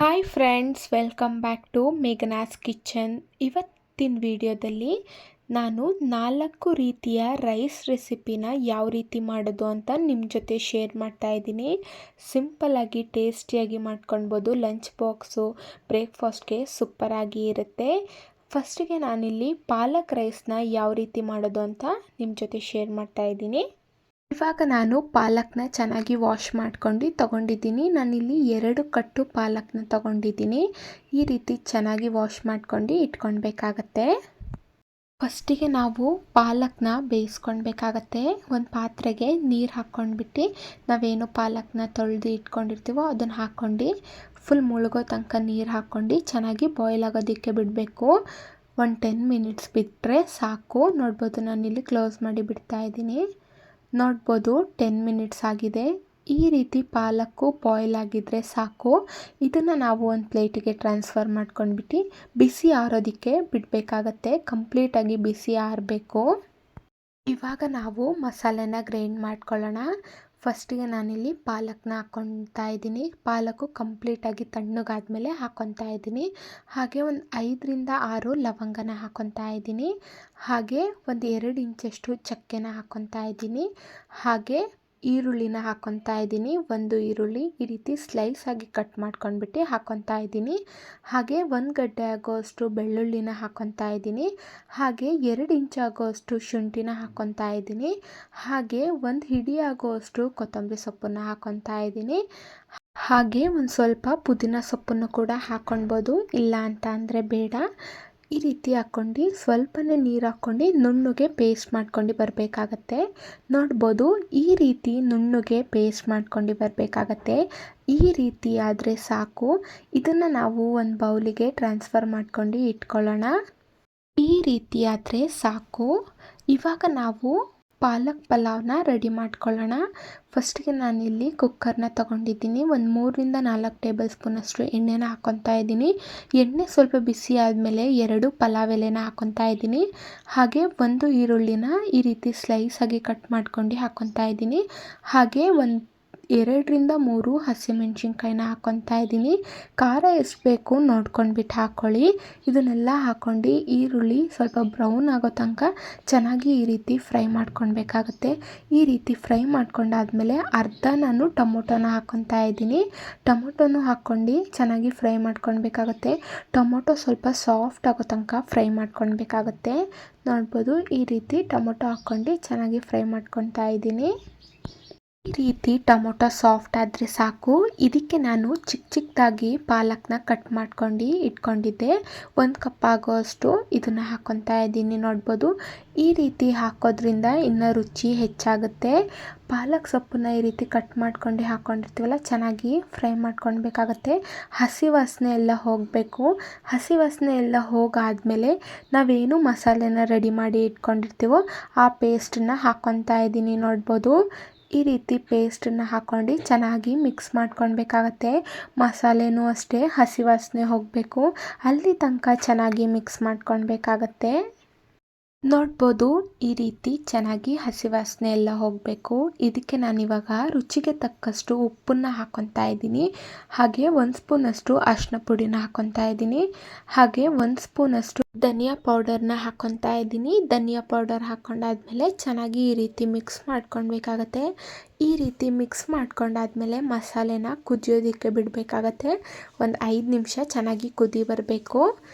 Hi friends, welcome back to Meghana's kitchen. ಇವತ್ತಿನ ವಿಡಿಯೋದಲ್ಲಿ ನಾನು 4 ರೀತಿಯ ರೈಸ್ ರೆಸಿಪಿನ ಯಾವ ರೀತಿ ಮಾಡೋದು ಅಂತ ನಿಮ್ಮ ಜೊತೆ ಶೇರ್ ಮಾಡ್ತಾ ಇದ್ದೀನಿ. ಸಿಂಪಲ್ಲಾಗಿ ಟೇಸ್ಟಿಯಾಗಿ ಮಾಡ್ಕೊಳ್ಬೋದು. ಲಂಚ್ ಬಾಕ್ಸು, ಬ್ರೇಕ್ಫಾಸ್ಟ್ಗೆ ಸೂಪರಾಗಿ ಇರುತ್ತೆ. ಫಸ್ಟಿಗೆ ನಾನಿಲ್ಲಿ ಪಾಲಕ್ ರೈಸ್ನ ಯಾವ ರೀತಿ ಮಾಡೋದು ಅಂತ ನಿಮ್ಮ ಜೊತೆ ಶೇರ್ ಮಾಡ್ತಾ ಇದ್ದೀನಿ. ಇವಾಗ ನಾನು ಪಾಲಕ್ನ ಚೆನ್ನಾಗಿ ವಾಶ್ ಮಾಡ್ಕೊಂಡು ತಗೊಂಡಿದ್ದೀನಿ. ನಾನಿಲ್ಲಿ 2 ಕಟ್ಟು ಪಾಲಕ್ನ ತಗೊಂಡಿದ್ದೀನಿ. ಈ ರೀತಿ ಚೆನ್ನಾಗಿ ವಾಶ್ ಮಾಡ್ಕೊಂಡು ಇಟ್ಕೊಳ್ಬೇಕಾಗತ್ತೆ. ಫಸ್ಟಿಗೆ ನಾವು ಪಾಲಕ್ನ ಬೇಯಿಸ್ಕೊಳ್ಬೇಕಾಗತ್ತೆ. ಒಂದು ಪಾತ್ರೆಗೆ ನೀರು ಹಾಕ್ಕೊಂಡ್ಬಿಟ್ಟು ನಾವೇನು ಪಾಲಕ್ನ ತೊಳೆದು ಇಟ್ಕೊಂಡಿರ್ತೀವೋ ಅದನ್ನು ಹಾಕ್ಕೊಂಡು ಫುಲ್ ಮುಳುಗೋ ತನಕ ನೀರು ಹಾಕ್ಕೊಂಡು ಚೆನ್ನಾಗಿ ಬಾಯ್ಲ್ ಆಗೋದಕ್ಕೆ ಬಿಡಬೇಕು. ಒಂದು 10 ಮಿನಿಟ್ಸ್ ಬಿಟ್ಟರೆ ಸಾಕು. ನೋಡ್ಬೋದು, ನಾನಿಲ್ಲಿ ಕ್ಲೋಸ್ ಮಾಡಿ ಬಿಡ್ತಾ ಇದ್ದೀನಿ. ನೋಡ್ಬೋದು 10 ಮಿನಿಟ್ಸ್ ಆಗಿದೆ. ಈ ರೀತಿ ಪಾಲಕ್ಕು ಬಾಯ್ಲ್ ಆಗಿದ್ದರೆ ಸಾಕು. ಇದನ್ನು ನಾವು ಒಂದು ಪ್ಲೇಟಿಗೆ ಟ್ರಾನ್ಸ್ಫರ್ ಮಾಡ್ಕೊಂಡ್ಬಿಟ್ಟು ಬಿಸಿ ಆರೋದಕ್ಕೆ ಬಿಡಬೇಕಾಗತ್ತೆ. ಕಂಪ್ಲೀಟಾಗಿ ಬಿಸಿ ಆರಬೇಕು. ಇವಾಗ ನಾವು ಮಸಾಲೆನ ಗ್ರೈಂಡ್ ಮಾಡ್ಕೊಳ್ಳೋಣ. ಫಸ್ಟಿಗೆ ನಾನಿಲ್ಲಿ ಪಾಲಕ್ನ ಹಾಕ್ಕೊತಾ ಇದ್ದೀನಿ. ಪಾಲಕ್ಕು ಕಂಪ್ಲೀಟಾಗಿ ತಣ್ಣಗಾದ್ಮೇಲೆ ಹಾಕ್ಕೊತಾ ಇದ್ದೀನಿ. ಹಾಗೆ ಒಂದು 5ರಿಂದ 6 ಲವಂಗನ ಹಾಕ್ಕೊತಾ ಇದ್ದೀನಿ. ಹಾಗೆ ಒಂದು 2 ಇಂಚಷ್ಟು ಚಕ್ಕೆನ ಹಾಕ್ಕೊತಾ ಇದ್ದೀನಿ. ಹಾಗೆ ಈರುಳ್ಳಿನ ಹಾಕ್ಕೊತಾ ಇದ್ದೀನಿ. 1 ಈರುಳ್ಳಿ ಈ ರೀತಿ ಸ್ಲೈಸ್ ಆಗಿ ಕಟ್ ಮಾಡ್ಕೊಂಡ್ಬಿಟ್ಟು ಹಾಕ್ಕೊತಾ ಇದ್ದೀನಿ. ಹಾಗೆ 1 ಗಡ್ಡೆ ಆಗೋಷ್ಟು ಬೆಳ್ಳುಳ್ಳಿನ ಹಾಕ್ಕೊತಾ ಇದ್ದೀನಿ. ಹಾಗೆ 2 ಇಂಚ್ ಆಗೋಷ್ಟು ಶುಂಠಿನ ಹಾಕ್ಕೊತಾ ಇದ್ದೀನಿ. ಹಾಗೆ 1 ಹಿಡಿ ಆಗೋಷ್ಟು ಕೊತ್ತಂಬರಿ ಸೊಪ್ಪನ್ನು ಹಾಕ್ಕೊತಾ ಇದ್ದೀನಿ. ಹಾಗೆ ಒಂದು ಸ್ವಲ್ಪ ಪುದೀನ ಸೊಪ್ಪನ್ನು ಕೂಡ ಹಾಕ್ಕೊಳ್ಬೋದು, ಇಲ್ಲ ಅಂತ ಅಂದರೆ ಬೇಡ. ಈ ರೀತಿ ಹಾಕ್ಕೊಂಡು ಸ್ವಲ್ಪನೇ ನೀರು ಹಾಕ್ಕೊಂಡು ನುಣ್ಣಗೆ ಪೇಸ್ಟ್ ಮಾಡ್ಕೊಂಡು ಬರಬೇಕಾಗತ್ತೆ. ನೋಡ್ಬೋದು, ಈ ರೀತಿ ನುಣ್ಣಗೆ ಪೇಸ್ಟ್ ಮಾಡ್ಕೊಂಡು ಬರಬೇಕಾಗತ್ತೆ. ಈ ರೀತಿ ಆದರೆ ಸಾಕು. ಇದನ್ನು ನಾವು ಒಂದು ಬೌಲಿಗೆ ಟ್ರಾನ್ಸ್ಫರ್ ಮಾಡ್ಕೊಂಡು ಇಟ್ಕೊಳ್ಳೋಣ. ಈ ರೀತಿ ಆದರೆ ಸಾಕು. ಇವಾಗ ನಾವು ಪಾಲಕ್ ಪಲಾವ್ನ ರೆಡಿ ಮಾಡ್ಕೊಳ್ಳೋಣ. ಫಸ್ಟಿಗೆ ನಾನಿಲ್ಲಿ ಕುಕ್ಕರ್ನ ತೊಗೊಂಡಿದ್ದೀನಿ. ಒಂದು 3ರಿಂದ 4 ಟೇಬಲ್ ಸ್ಪೂನಷ್ಟು ಎಣ್ಣೆನ ಹಾಕ್ಕೊತಾ ಇದ್ದೀನಿ. ಎಣ್ಣೆ ಸ್ವಲ್ಪ ಬಿಸಿ ಆದಮೇಲೆ 2 ಪಲಾವ್ ಎಲೆನ ಹಾಕ್ಕೊತಾ ಇದ್ದೀನಿ. ಹಾಗೆ 1 ಈರುಳ್ಳಿನ ಈ ರೀತಿ ಸ್ಲೈಸ್ ಆಗಿ ಕಟ್ ಮಾಡ್ಕೊಂಡು ಹಾಕ್ಕೊತಾ ಇದ್ದೀನಿ. ಹಾಗೆ 2ರಿಂದ 3 ಹಸಿಮೆಣ್ಸಿನ್ಕಾಯಿನ ಹಾಕ್ಕೊತಾ ಇದ್ದೀನಿ. ಖಾರ ಎಷ್ಟು ಬೇಕು ನೋಡ್ಕೊಂಡ್ಬಿಟ್ಟು ಹಾಕ್ಕೊಳ್ಳಿ. ಇದನ್ನೆಲ್ಲ ಹಾಕ್ಕೊಂಡು ಈರುಳ್ಳಿ ಸ್ವಲ್ಪ ಬ್ರೌನ್ ಆಗೋ ತನಕ ಚೆನ್ನಾಗಿ ಈ ರೀತಿ ಫ್ರೈ ಮಾಡ್ಕೊಳ್ಬೇಕಾಗತ್ತೆ. ಈ ರೀತಿ ಫ್ರೈ ಮಾಡ್ಕೊಂಡಾದ್ಮೇಲೆ ಅರ್ಧ ನಾನು ಟೊಮೊಟೊನ ಹಾಕ್ಕೊತಾ ಇದ್ದೀನಿ. ಟೊಮೊಟೊನು ಹಾಕ್ಕೊಂಡು ಚೆನ್ನಾಗಿ ಫ್ರೈ ಮಾಡ್ಕೊಳ್ಬೇಕಾಗತ್ತೆ. ಟೊಮೊಟೊ ಸ್ವಲ್ಪ ಸಾಫ್ಟ್ ಆಗೋ ತನಕ ಫ್ರೈ ಮಾಡ್ಕೊಳ್ಬೇಕಾಗತ್ತೆ. ನೋಡ್ಬೋದು, ಈ ರೀತಿ ಟೊಮೊಟೊ ಹಾಕ್ಕೊಂಡು ಚೆನ್ನಾಗಿ ಫ್ರೈ ಮಾಡ್ಕೊತಾ ಇದ್ದೀನಿ. ಈ ರೀತಿ ಟೊಮೊಟೊ ಸಾಫ್ಟ್ ಆದರೆ ಸಾಕು. ಇದಕ್ಕೆ ನಾನು ಚಿಕ್ಕದಾಗಿ ಪಾಲಕ್ನ ಕಟ್ ಮಾಡ್ಕೊಂಡು ಇಟ್ಕೊಂಡಿದ್ದೆ. 1 ಕಪ್ ಆಗೋಷ್ಟು ಇದನ್ನು ಹಾಕ್ಕೊತಾ ಇದ್ದೀನಿ. ನೋಡ್ಬೋದು, ಈ ರೀತಿ ಹಾಕೋದ್ರಿಂದ ಇನ್ನೂ ರುಚಿ ಹೆಚ್ಚಾಗುತ್ತೆ. ಪಾಲಕ್ ಸೊಪ್ಪನ್ನ ಈ ರೀತಿ ಕಟ್ ಮಾಡ್ಕೊಂಡು ಹಾಕ್ಕೊಂಡಿರ್ತೀವಲ್ಲ, ಚೆನ್ನಾಗಿ ಫ್ರೈ ಮಾಡ್ಕೊಳ್ಬೇಕಾಗತ್ತೆ. ಹಸಿ ವಾಸನೆ ಎಲ್ಲ ಹೋಗಬೇಕು. ಹಸಿ ವಾಸನೆ ಎಲ್ಲ ಹೋಗಾದ್ಮೇಲೆ ನಾವೇನು ಮಸಾಲೆನ ರೆಡಿ ಮಾಡಿ ಇಟ್ಕೊಂಡಿರ್ತೀವೋ ಆ ಪೇಸ್ಟನ್ನ ಹಾಕ್ಕೊತಾ ಇದ್ದೀನಿ. ನೋಡ್ಬೋದು, ಈ ರೀತಿ ಪೇಸ್ಟನ್ನು ಹಾಕ್ಕೊಂಡು ಚೆನ್ನಾಗಿ ಮಿಕ್ಸ್ ಮಾಡ್ಕೊಳ್ಬೇಕಾಗತ್ತೆ. ಮಸಾಲೆನೂ ಅಷ್ಟೇ ಹಸಿ ವಾಸನೆ ಹೋಗಬೇಕು. ಅಲ್ಲಿ ತನಕ ಚೆನ್ನಾಗಿ ಮಿಕ್ಸ್ ಮಾಡ್ಕೊಳ್ಬೇಕಾಗತ್ತೆ. ನೋಡ್ಬೋದು, ಈ ರೀತಿ ಚೆನ್ನಾಗಿ ಹಸಿ ವಾಸನೆ ಎಲ್ಲ ಹೋಗಬೇಕು. ಇದಕ್ಕೆ ನಾನಿವಾಗ ರುಚಿಗೆ ತಕ್ಕಷ್ಟು ಉಪ್ಪನ್ನು ಹಾಕ್ಕೊತಾ ಇದ್ದೀನಿ. ಹಾಗೆ 1 ಸ್ಪೂನಷ್ಟು ಅರಿಶಿನ ಪುಡಿನ ಹಾಕ್ಕೊತಾ ಇದ್ದೀನಿ. ಹಾಗೆ 1 ಸ್ಪೂನಷ್ಟು ಧನಿಯಾ ಪೌಡರ್ನ ಹಾಕ್ಕೊತಾ ಇದ್ದೀನಿ. ಧನಿಯಾ ಪೌಡರ್ ಹಾಕ್ಕೊಂಡಾದ್ಮೇಲೆ ಚೆನ್ನಾಗಿ ಈ ರೀತಿ ಮಿಕ್ಸ್ ಮಾಡ್ಕೊಳ್ಬೇಕಾಗತ್ತೆ. ಈ ರೀತಿ ಮಿಕ್ಸ್ ಮಾಡ್ಕೊಂಡಾದ್ಮೇಲೆ ಮಸಾಲೆನ ಕುದಿಯೋದಕ್ಕೆ ಬಿಡಬೇಕಾಗತ್ತೆ. ಒಂದು 5 ನಿಮಿಷ ಚೆನ್ನಾಗಿ ಕುದಿ ಬರಬೇಕು.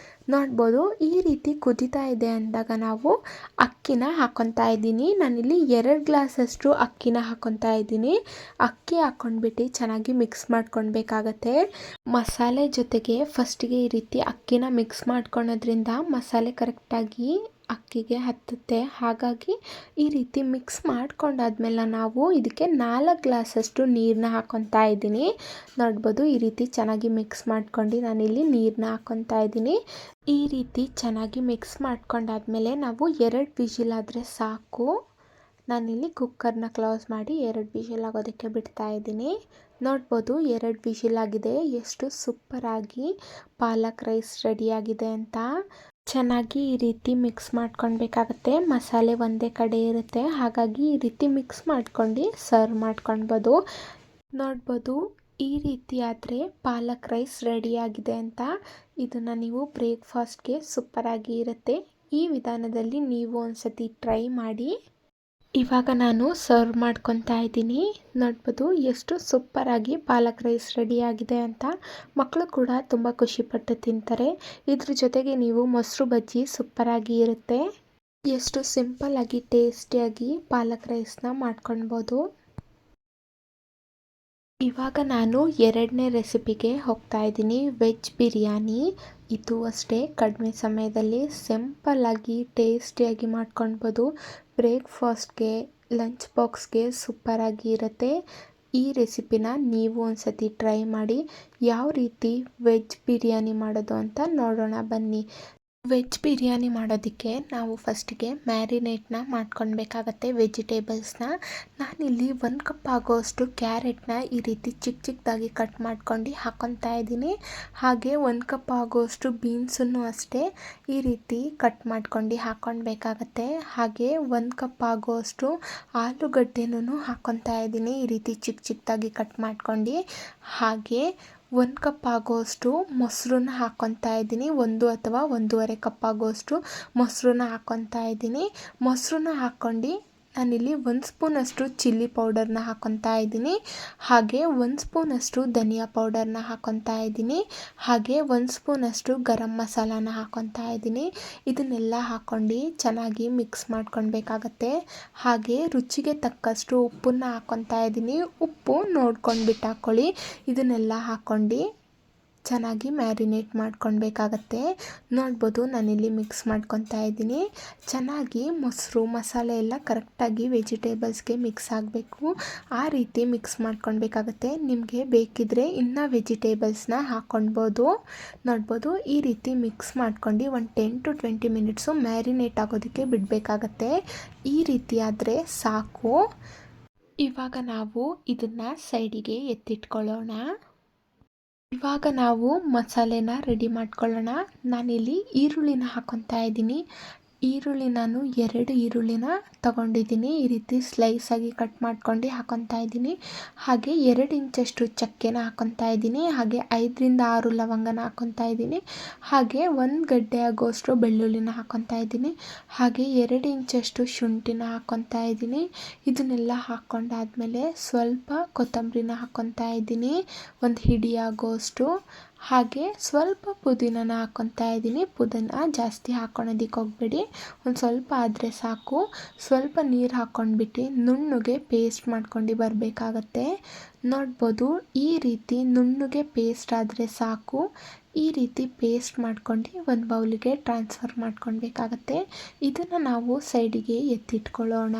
ನೋಡ್ಬೋದು, ಈ ರೀತಿ ಕುದೀತಾ ಇದೆ ಅಂದಾಗ ನಾವು ಅಕ್ಕಿನ ಹಾಕ್ಕೊತಾ ಇದ್ದೀನಿ. ನಾನಿಲ್ಲಿ 2 ಗ್ಲಾಸಷ್ಟು ಅಕ್ಕಿನ ಹಾಕ್ಕೊತಾ ಇದ್ದೀನಿ. ಅಕ್ಕಿ ಹಾಕ್ಕೊಂಡ್ಬಿಟ್ಟು ಚೆನ್ನಾಗಿ ಮಿಕ್ಸ್ ಮಾಡ್ಕೊಳ್ಬೇಕಾಗತ್ತೆ. ಮಸಾಲೆ ಜೊತೆಗೆ ಫಸ್ಟಿಗೆ ಈ ರೀತಿ ಅಕ್ಕಿನ ಮಿಕ್ಸ್ ಮಾಡ್ಕೊಳೋದ್ರಿಂದ ಮಸಾಲೆ ಕರೆಕ್ಟಾಗಿ ಅಕ್ಕಿಗೆ ಹತ್ತುತ್ತೆ. ಹಾಗಾಗಿ ಈ ರೀತಿ ಮಿಕ್ಸ್ ಮಾಡ್ಕೊಂಡಾದ್ಮೇಲೆ ನಾವು ಇದಕ್ಕೆ 4 ಗ್ಲಾಸಷ್ಟು ನೀರನ್ನ ಹಾಕ್ಕೊತಾ ಇದ್ದೀನಿ. ನೋಡ್ಬೋದು, ಈ ರೀತಿ ಚೆನ್ನಾಗಿ ಮಿಕ್ಸ್ ಮಾಡ್ಕೊಂಡು ನಾನಿಲ್ಲಿ ನೀರನ್ನ ಹಾಕ್ಕೊತಾ ಇದ್ದೀನಿ. ಈ ರೀತಿ ಚೆನ್ನಾಗಿ ಮಿಕ್ಸ್ ಮಾಡ್ಕೊಂಡಾದ್ಮೇಲೆ ನಾವು 2 ವಿಷಿಲ್ ಆದರೆ ಸಾಕು. ನಾನಿಲ್ಲಿ ಕುಕ್ಕರ್ನ ಕ್ಲೋಸ್ ಮಾಡಿ 2 ವಿಷಿಲ್ ಆಗೋದಕ್ಕೆ ಬಿಡ್ತಾ ಇದ್ದೀನಿ. ನೋಡ್ಬೋದು, 2 ವಿಷಿಲ್ ಆಗಿದೆ. ಎಷ್ಟು ಸೂಪರಾಗಿ ಪಾಲಕ್ ರೈಸ್ ರೆಡಿಯಾಗಿದೆ ಅಂತ. ಚೆನ್ನಾಗಿ ಈ ರೀತಿ ಮಿಕ್ಸ್ ಮಾಡ್ಕೊಳ್ಬೇಕಾಗತ್ತೆ. ಮಸಾಲೆ ಒಂದೇ ಕಡೆ ಇರುತ್ತೆ, ಹಾಗಾಗಿ ಈ ರೀತಿ ಮಿಕ್ಸ್ ಮಾಡ್ಕೊಂಡು ಸರ್ವ್ ಮಾಡ್ಕೊಳ್ಬೋದು. ನೋಡ್ಬೋದು, ಈ ರೀತಿ ಆದರೆ ಪಾಲಕ್ ರೈಸ್ ರೆಡಿಯಾಗಿದೆ ಅಂತ. ಇದನ್ನು ನೀವು ಬ್ರೇಕ್ಫಾಸ್ಟ್ಗೆ ಸೂಪರಾಗಿ ಇರುತ್ತೆ. ಈ ವಿಧಾನದಲ್ಲಿ ನೀವು ಒಂದ್ಸತಿ ಟ್ರೈ ಮಾಡಿ. ಇವಾಗ ನಾನು ಸರ್ವ್ ಮಾಡ್ಕೊತಾ ಇದ್ದೀನಿ. ನೋಡ್ಬೋದು ಎಷ್ಟು ಸೂಪರಾಗಿ ಪಾಲಕ್ ರೈಸ್ ರೆಡಿಯಾಗಿದೆ ಅಂತ. ಮಕ್ಕಳು ಕೂಡ ತುಂಬ ಖುಷಿಪಟ್ಟು ತಿಂತಾರೆ. ಇದ್ರ ಜೊತೆಗೆ ನೀವು ಮೊಸರು ಬಜ್ಜಿ ಸೂಪರಾಗಿ ಇರುತ್ತೆ. ಎಷ್ಟು ಸಿಂಪಲ್ಲಾಗಿ ಟೇಸ್ಟಿಯಾಗಿ ಪಾಲಕ್ ರೈಸ್ನ ಮಾಡ್ಕೊಳ್ಬೋದು. ಇವಾಗ ನಾನು ಎರಡನೇ ರೆಸಿಪಿಗೆ ಹೋಗ್ತಾ ಇದ್ದೀನಿ. ವೆಜ್ ಬಿರಿಯಾನಿ. ಇದು ಅಷ್ಟೇ ಕಡಿಮೆ ಸಮಯದಲ್ಲಿ ಸಿಂಪಲ್ಲಾಗಿ ಟೇಸ್ಟಿಯಾಗಿ ಮಾಡ್ಕೊಳ್ಬೋದು. ಬ್ರೇಕ್ಫಾಸ್ಟ್ಗೆ, ಲಂಚ್ ಬಾಕ್ಸ್ಗೆ ಸೂಪರಾಗಿ ಇರುತ್ತೆ. ಈ ರೆಸಿಪಿನ ನೀವು ಒಂದ್ಸತಿ ಟ್ರೈ ಮಾಡಿ. ಯಾವ ರೀತಿ ವೆಜ್ ಬಿರಿಯಾನಿ ಮಾಡೋದು ಅಂತ ನೋಡೋಣ ಬನ್ನಿ. ವೆಜ್ ಬಿರಿಯಾನಿ ಮಾಡೋದಕ್ಕೆ ನಾವು ಫಸ್ಟಿಗೆ ಮ್ಯಾರಿನೇಟ್ನ ಮಾಡ್ಕೊಳ್ಬೇಕಾಗತ್ತೆ ವೆಜಿಟೇಬಲ್ಸ್ನ. ನಾನಿಲ್ಲಿ 1 ಕಪ್ ಆಗೋಷ್ಟು ಕ್ಯಾರೆಟ್ನ ಈ ರೀತಿ ಚಿಕ್ಕ ಚಿಕ್ಕದಾಗಿ ಕಟ್ ಮಾಡ್ಕೊಂಡು ಹಾಕ್ಕೊತಾ ಇದ್ದೀನಿ. ಹಾಗೆ 1 ಕಪ್ ಆಗೋಷ್ಟು ಬೀನ್ಸನ್ನು ಅಷ್ಟೇ ಈ ರೀತಿ ಕಟ್ ಮಾಡ್ಕೊಂಡು ಹಾಕ್ಕೊಳ್ಬೇಕಾಗತ್ತೆ. ಹಾಗೆ 1 ಕಪ್ ಆಗೋಷ್ಟು ಆಲೂಗಡ್ಡೆನೂ ಹಾಕ್ಕೊತಾ ಇದ್ದೀನಿ ಈ ರೀತಿ ಚಿಕ್ಕ ಚಿಕ್ಕದಾಗಿ ಕಟ್ ಮಾಡ್ಕೊಂಡು. ಹಾಗೆ 1 ಕಪ್ ಆಗೋಷ್ಟು ಮೊಸರನ್ನ ಹಾಕ್ಕೊತಾ ಇದ್ದೀನಿ. 1 ಅಥವಾ 1.5 ಕಪ್ ಆಗೋಷ್ಟು ಮೊಸರನ್ನ ಹಾಕ್ಕೊತಾ ಇದ್ದೀನಿ. ಮೊಸರನ್ನ ಹಾಕ್ಕೊಂಡು ನಾನಿಲ್ಲಿ 1 ಸ್ಪೂನಷ್ಟು ಚಿಲ್ಲಿ ಪೌಡರ್ನ ಹಾಕ್ಕೊತಾ ಇದ್ದೀನಿ. ಹಾಗೆ 1 ಸ್ಪೂನಷ್ಟು ಧನಿಯಾ ಪೌಡರ್ನ ಹಾಕ್ಕೊತಾ ಇದ್ದೀನಿ. ಹಾಗೆ 1 ಸ್ಪೂನಷ್ಟು ಗರಂ ಮಸಾಲಾನ ಹಾಕ್ಕೊತಾ ಇದ್ದೀನಿ. ಇದನ್ನೆಲ್ಲ ಹಾಕ್ಕೊಂಡು ಚೆನ್ನಾಗಿ ಮಿಕ್ಸ್ ಮಾಡ್ಕೊಳ್ಬೇಕಾಗತ್ತೆ. ಹಾಗೆ ರುಚಿಗೆ ತಕ್ಕಷ್ಟು ಉಪ್ಪನ್ನು ಹಾಕ್ಕೊತಾ ಇದ್ದೀನಿ. ಉಪ್ಪು ನೋಡ್ಕೊಂಡ್ಬಿಟ್ಟು ಹಾಕ್ಕೊಳ್ಳಿ. ಇದನ್ನೆಲ್ಲ ಹಾಕ್ಕೊಂಡು ಚೆನ್ನಾಗಿ ಮ್ಯಾರಿನೇಟ್ ಮಾಡ್ಕೊಳ್ಬೇಕಾಗತ್ತೆ. ನೋಡ್ಬೋದು ನಾನಿಲ್ಲಿ ಮಿಕ್ಸ್ ಮಾಡ್ಕೊತಾ ಇದ್ದೀನಿ. ಚೆನ್ನಾಗಿ ಮೊಸರು ಮಸಾಲೆ ಎಲ್ಲ ಕರೆಕ್ಟಾಗಿ ವೆಜಿಟೇಬಲ್ಸ್ಗೆ ಮಿಕ್ಸ್ ಆಗಬೇಕು. ಆ ರೀತಿ ಮಿಕ್ಸ್ ಮಾಡ್ಕೊಳ್ಬೇಕಾಗತ್ತೆ. ನಿಮಗೆ ಬೇಕಿದ್ದರೆ ಇನ್ನು ವೆಜಿಟೇಬಲ್ಸ್ನ ಹಾಕ್ಕೊಳ್ಬೋದು. ನೋಡ್ಬೋದು ಈ ರೀತಿ ಮಿಕ್ಸ್ ಮಾಡ್ಕೊಂಡು ಒಂದು 10 to 20 ಮಿನಿಟ್ಸು ಮ್ಯಾರಿನೇಟ್ ಆಗೋದಕ್ಕೆ ಬಿಡಬೇಕಾಗತ್ತೆ. ಈ ರೀತಿ ಆದರೆ ಸಾಕು. ಇವಾಗ ನಾವು ಇದನ್ನು ಸೈಡಿಗೆ ಎತ್ತಿಟ್ಕೊಳ್ಳೋಣ. ಇವಾಗ ನಾವು ಮಸಾಲೆನ ರೆಡಿ ಮಾಡ್ಕೊಳ್ಳೋಣ. ನಾನಿಲ್ಲಿ ಈರುಳ್ಳಿನ ಹಾಕ್ಕೊತಾ ಇದ್ದೀನಿ. ಈರುಳ್ಳಿ ನಾನು 2 ಈರುಳ್ಳಿನ ತಗೊಂಡಿದ್ದೀನಿ. ಈ ರೀತಿ ಸ್ಲೈಸಾಗಿ ಕಟ್ ಮಾಡ್ಕೊಂಡು ಹಾಕ್ಕೊತಾ ಇದ್ದೀನಿ. ಹಾಗೆ 2 ಇಂಚಷ್ಟು ಚಕ್ಕೆನ ಹಾಕ್ಕೊತಾ ಇದ್ದೀನಿ. ಹಾಗೆ 5ರಿಂದ 6 ಲವಂಗನ ಹಾಕ್ಕೊತಾ ಇದ್ದೀನಿ. ಹಾಗೆ 1 ಗಡ್ಡೆ ಆಗೋಷ್ಟು ಬೆಳ್ಳುಳ್ಳಿನ ಹಾಕ್ಕೊತಾ ಇದ್ದೀನಿ. ಹಾಗೆ 2 ಇಂಚಷ್ಟು ಶುಂಠಿನ ಹಾಕ್ಕೊತಾ ಇದ್ದೀನಿ. ಇದನ್ನೆಲ್ಲ ಹಾಕ್ಕೊಂಡಾದ್ಮೇಲೆ ಸ್ವಲ್ಪ ಕೊತ್ತಂಬರಿನ ಹಾಕ್ಕೊತಾ ಇದ್ದೀನಿ, 1 ಹಿಡಿ ಆಗೋಷ್ಟು. ಹಾಗೆ ಸ್ವಲ್ಪ ಪುದೀನನ ಹಾಕ್ಕೊತಾ ಇದ್ದೀನಿ. ಪುದೀನ ಜಾಸ್ತಿ ಹಾಕ್ಕೊಳೋದಕ್ಕೆ ಹೋಗಬೇಡಿ, ಒಂದು ಸ್ವಲ್ಪ ಆದರೆ ಸಾಕು. ಸ್ವಲ್ಪ ನೀರು ಹಾಕ್ಕೊಂಡ್ಬಿಟ್ಟು ನುಣ್ಣಗೆ ಪೇಸ್ಟ್ ಮಾಡ್ಕೊಂಡು ಬರಬೇಕಾಗತ್ತೆ. ನೋಡ್ಬೋದು ಈ ರೀತಿ ನುಣ್ಣಗೆ ಪೇಸ್ಟ್ ಆದರೆ ಸಾಕು. ಈ ರೀತಿ ಪೇಸ್ಟ್ ಮಾಡ್ಕೊಂಡು ಒಂದು ಬೌಲಿಗೆ ಟ್ರಾನ್ಸ್ಫರ್ ಮಾಡ್ಕೊಳ್ಬೇಕಾಗತ್ತೆ. ಇದನ್ನು ನಾವು ಸೈಡಿಗೆ ಎತ್ತಿಟ್ಕೊಳ್ಳೋಣ.